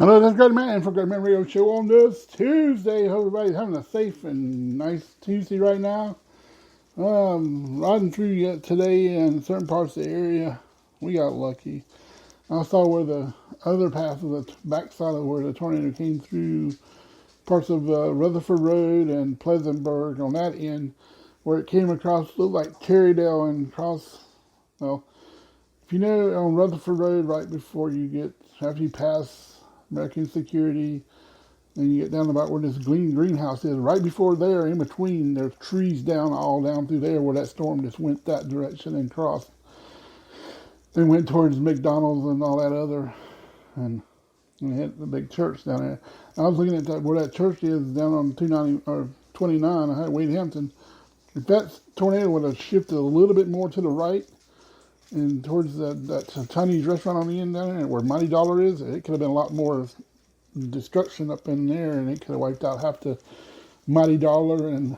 Hello, this is Greg Man for Greg Man Radio Show on this Tuesday. Hope everybody's having a safe and nice Tuesday right now. Riding through yet today in certain parts of the area. We got lucky. I saw where the other path of the backside of where the tornado came through parts of Rutherford Road and Pleasantburg on that end, where it came across, looked like Terrydale and across, well, if you know on Rutherford Road right before you get, after you pass American Security, and you get down about where this greenhouse is, right before there, in between, there's trees down, all down through there where that storm just went that direction and crossed. They went towards McDonald's and all that other, and hit the big church down there. I was looking at that, where that church is down on 290 or 29, Wade Hampton. If that tornado would have shifted a little bit more to the right and towards that Chinese restaurant on the end down there where Mighty Dollar is, it could have been a lot more destruction up in there, and it could have wiped out half the Mighty Dollar and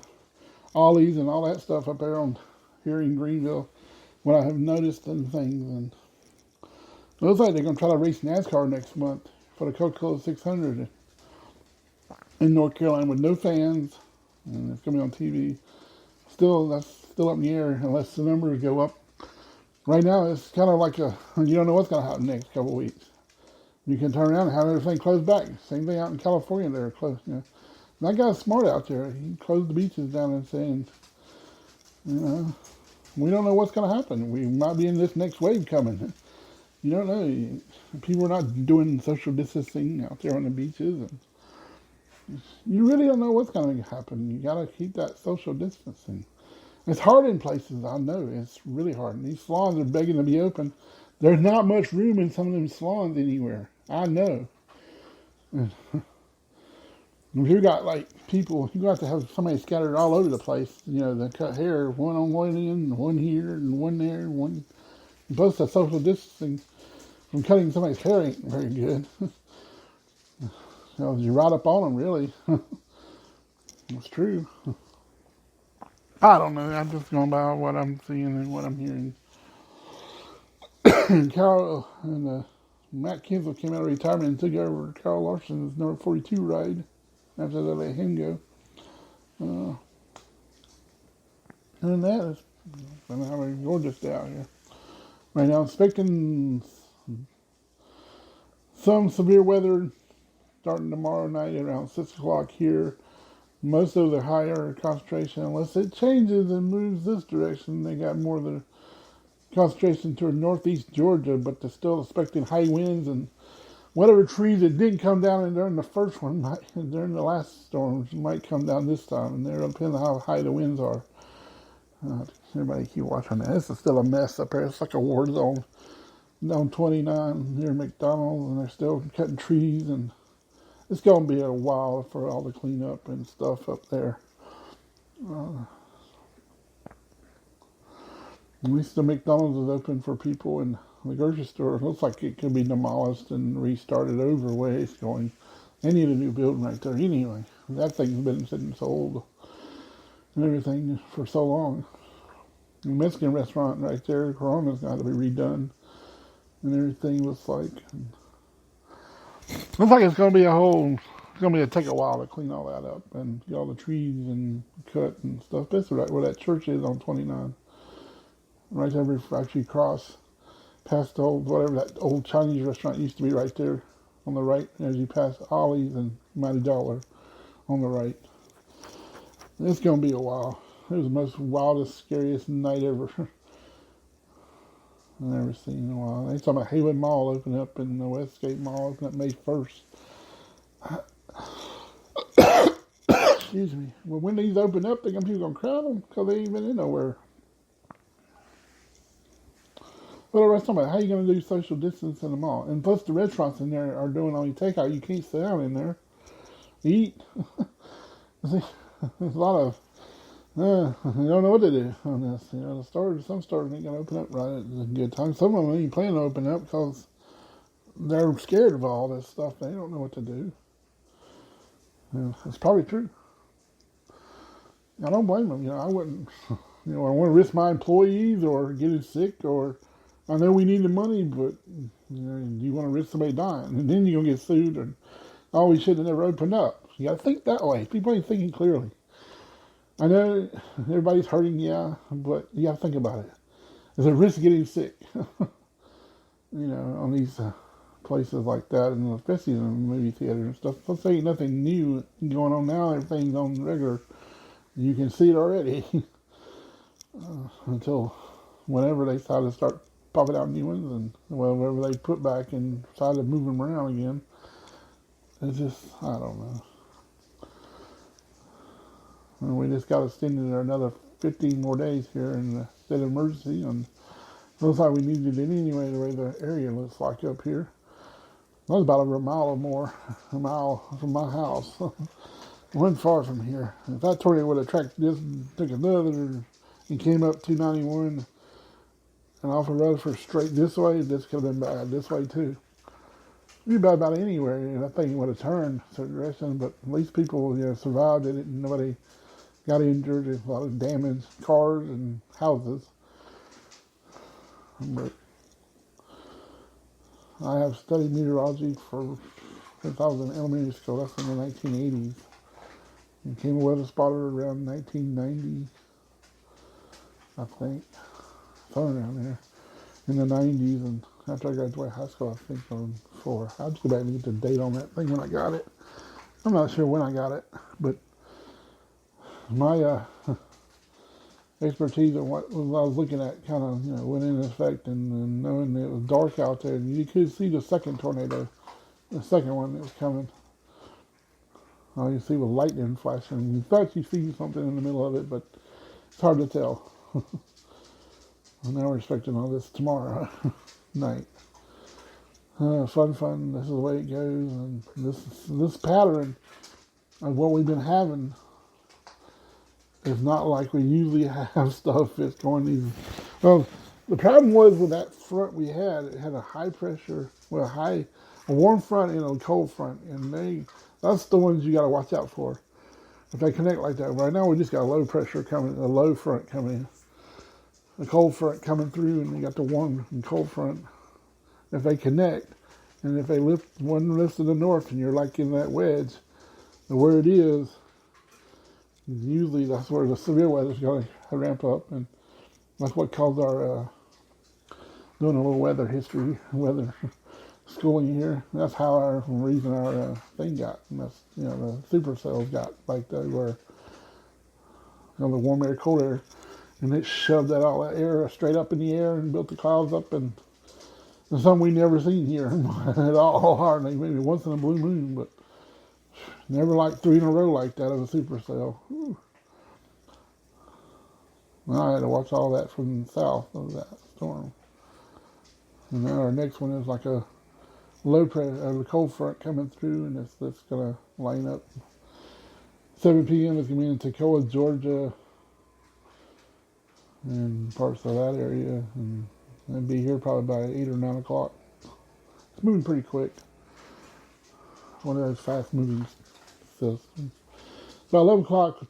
Ollie's and all that stuff up there on here in Greenville. What I have noticed and things, and it looks like they're going to try to race NASCAR next month for the Coca-Cola 600 in North Carolina with no fans, and it's going to be on TV. That's still up in the air unless the numbers go up. Right now, it's kind of like you don't know what's going to happen next couple of weeks. You can turn around and have everything closed back. Same thing out in California, they're closed. That guy's smart out there. He closed the beaches down and saying, we don't know what's going to happen. We might be in this next wave coming. You don't know. People are not doing social distancing out there on the beaches. And you really don't know what's going to happen. You got to keep that social distancing. It's hard in places, I know. It's really hard. And these salons are begging to be open. There's not much room in some of them salons anywhere. I know. If you got like people, you got to have somebody scattered all over the place. They cut hair, one on one end, one here, and one there, one. Plus, the social distancing from cutting somebody's hair ain't very good. You ride up on them, really. It's true. I don't know. I'm just going by what I'm seeing and what I'm hearing. And Carol and Matt Kinsel came out of retirement and took over Carol Larson's number 42 ride after they let him go. And that is having a gorgeous day out here. Right now, I'm expecting some severe weather starting tomorrow night around 6 o'clock here. Most of the higher concentration, unless it changes and moves this direction, they got more of the concentration toward northeast Georgia, but they're still expecting high winds and whatever trees that didn't come down during the first one, during the last storms, might come down this time, and they're depending on how high the winds are. Everybody keep watching that. This is still a mess up there. It's like a war zone down 29 near McDonald's, and they're still cutting trees, and it's going to be a while for all the cleanup and stuff up there. At least the McDonald's is open for people, and the grocery store looks like it could be demolished and restarted over where it's going. They need a new building right there anyway. That thing's been sitting sold and everything for so long. The Mexican restaurant right there, Corona's got to be redone and everything looks like. Looks like it's going to be take a while to clean all that up and get all the trees and cut and stuff. That's right where that church is on 29. Right there before you cross past the whatever that old Chinese restaurant used to be right there on the right as you pass Ollie's and Mighty Dollar on the right. It's going to be a while. It was the most wildest, scariest night ever. I've never seen in a while. They talking about Haywood Mall opening up and the Westgate Mall opening up May 1st. Excuse me. Well, when these open up, they're people going to crowd them because they ain't been in nowhere. But I was talking about how you going to do social distance in the mall. And plus the restaurants in there are doing only takeout. You can't sit down in there. Eat. There's a lot of, you don't know what to do on this. Some stores ain't going to open up right at a good time. Some of them ain't planning to open up because they're scared of all this stuff. They don't know what to do. And it's probably true. I don't blame them. I wouldn't, I want to risk my employees or getting sick or I know we need the money, but You know, do you want to risk somebody dying? And then you're going to get sued, and oh, we should have never opened up. You got to think that way. People ain't thinking clearly. I know everybody's hurting, yeah, but you got to think about it. There's a risk of getting sick, you know, on these places like that, and especially in the movie theater and stuff. Let's say nothing new going on now. Everything's on regular. You can see it already until whenever they decide to start popping out new ones, and whatever they put back and decide to move them around again. It's just, I don't know. And we just got extended another 15 more days here in the state of emergency, and it looks like we needed it anyway, the way the area looks like up here. That was about over a mile or more, a mile from my house. It wasn't far from here. If that tornado would have tracked this and took another and came up 291 and off of Rutherford straight this way, this could have been bad this way too. It'd be bad about anywhere. That thing would have turned a certain direction, but at least people, you know, survived it, and nobody got injured. There's a lot of damaged cars and houses. But I have studied meteorology since I was in elementary school. That's in the 1980s. And became a weather spotter around 1990, I think. Somewhere around there. In the 90s, and after I graduated high school, I think on 4. I'll just go back and get the date on that thing when I got it. I'm not sure when I got it, but my expertise on what I was looking at kind of, you know, went into effect, and knowing that it was dark out there, and you could see the second tornado, the second one that was coming. All you see was lightning flashing. You thought you see something in the middle of it, but it's hard to tell. And now we're expecting all this tomorrow night. Fun. This is the way it goes, and this pattern of what we've been having is not like we usually have stuff that's going these. Well, the problem was with that front we had. It had a high pressure, a warm front and a cold front, and that's the ones you got to watch out for if they connect like that. Right now we just got a low pressure coming, a low front coming in. The cold front coming through, and you got the warm and cold front. If they connect, and if they one lifts to the north, and you're like in that wedge, where it is, usually that's where the severe weather is going to ramp up, and that's what caused our doing a little weather history, weather schooling here. That's how our reason our thing got, and that's, you know, the supercells got like that, where, you know, the warm air, cold air. And it shoved all that air straight up in the air and built the clouds up, and it's something we never seen here at all. Hardly, maybe once in a blue moon, but never like 3 in a row like that of a supercell. Well, I had to watch all that from the south of that storm. And now our next one is like a low pressure, a cold front coming through, and it's going to line up. 7 p.m. is going to be in Toccoa, Georgia, and parts of that area, and it'll be here probably by 8 or 9 o'clock. It's moving pretty quick. One of those fast moving systems. By 11 o'clock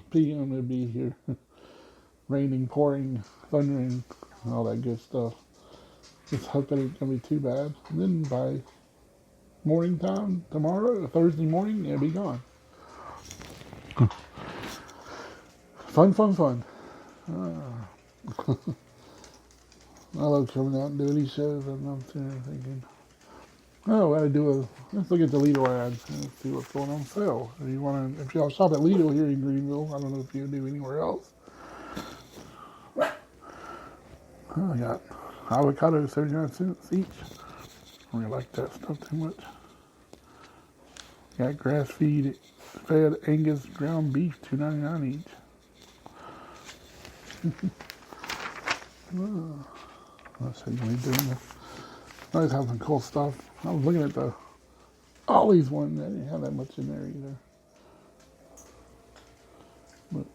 p.m. it'll be here. Raining, pouring, thundering, all that good stuff. Just hope that it ain't gonna be too bad. And then by morning time tomorrow, Thursday morning, it'll be gone. Fun. I love coming out and doing these shows. I'm sitting there thinking, oh, let's look at the Lidl ad and see what's going on sale. If y'all shop at Lidl here in Greenville, I don't know if you do anywhere else. I got avocado 79 cents each. I don't really like that stuff too much. Got fed Angus ground beef, $2.99 each. Let's see what we're doing. I always have some cool stuff. I was looking at the Ollie's one. They didn't have that much in there either. But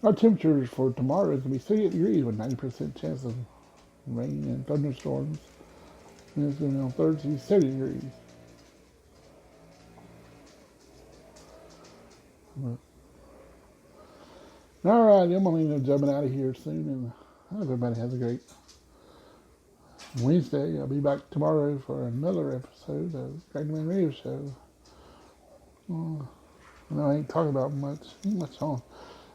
our temperatures for tomorrow is going to be 38 degrees with 90% chance of rain and thunderstorms. And it's going to be on Thursday, 70 degrees. But, all right, I'm going to end up jumping out of here soon, and I hope everybody has a great Wednesday. I'll be back tomorrow for another episode of Great Man Radio Show. I ain't talking about much on.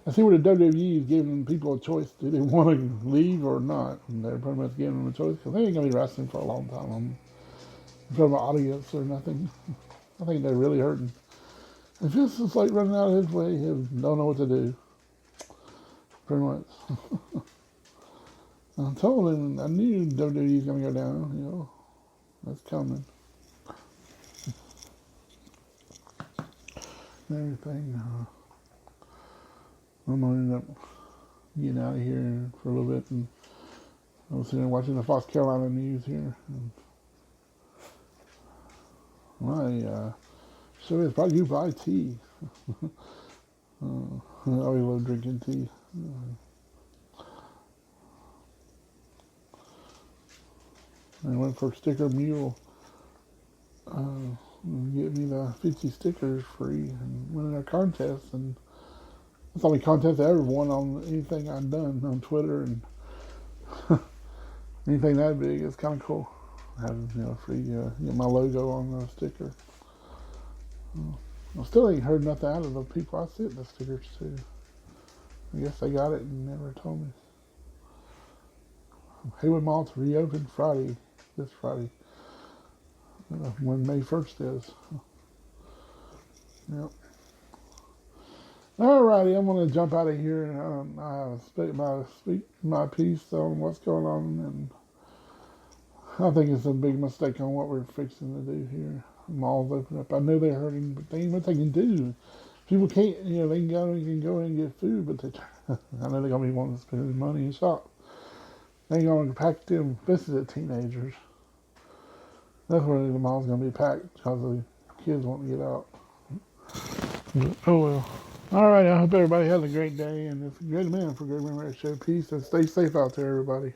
I see where the WWE is giving people a choice. Do they want to leave or not? And they're pretty much giving them a choice because they ain't going to be wrestling for a long time in front of an audience or nothing. I think they're really hurting. If this is like running out of his way, he don't know what to do. Pretty much. I told him, I knew WWE's going to go down, That's coming. And everything. I'm going to end up getting out of here for a little bit. And I was sitting there watching the Fox Carolina news here. And my show is brought to you by tea. I always love drinking tea. I went for Sticker Mule. Get me the 50 stickers free and winning a contest. And that's the only contest I ever won on anything I've done on Twitter. And anything that big is kind of cool. Having, free, get my logo on the sticker. I still ain't heard nothing out of the people I sent the stickers to. I guess they got it and never told me. Haywood Mall's reopened this Friday, when May 1st is. Yep. Alrighty, I'm going to jump out of here and I speak my piece on what's going on, and I think it's a big mistake on what we're fixing to do here. Malls open up. I know they're hurting, but they ain't what they can do. People can't, they can go and get food, but I know they're going to be wanting to spend money and shop. They ain't going to pack them visited teenagers. That's where the mall's going to be packed because the kids want to get out. But, oh well. Alright, I hope everybody has a great day, and it's a great man for Great Man Radio Show. Peace, and stay safe out there, everybody.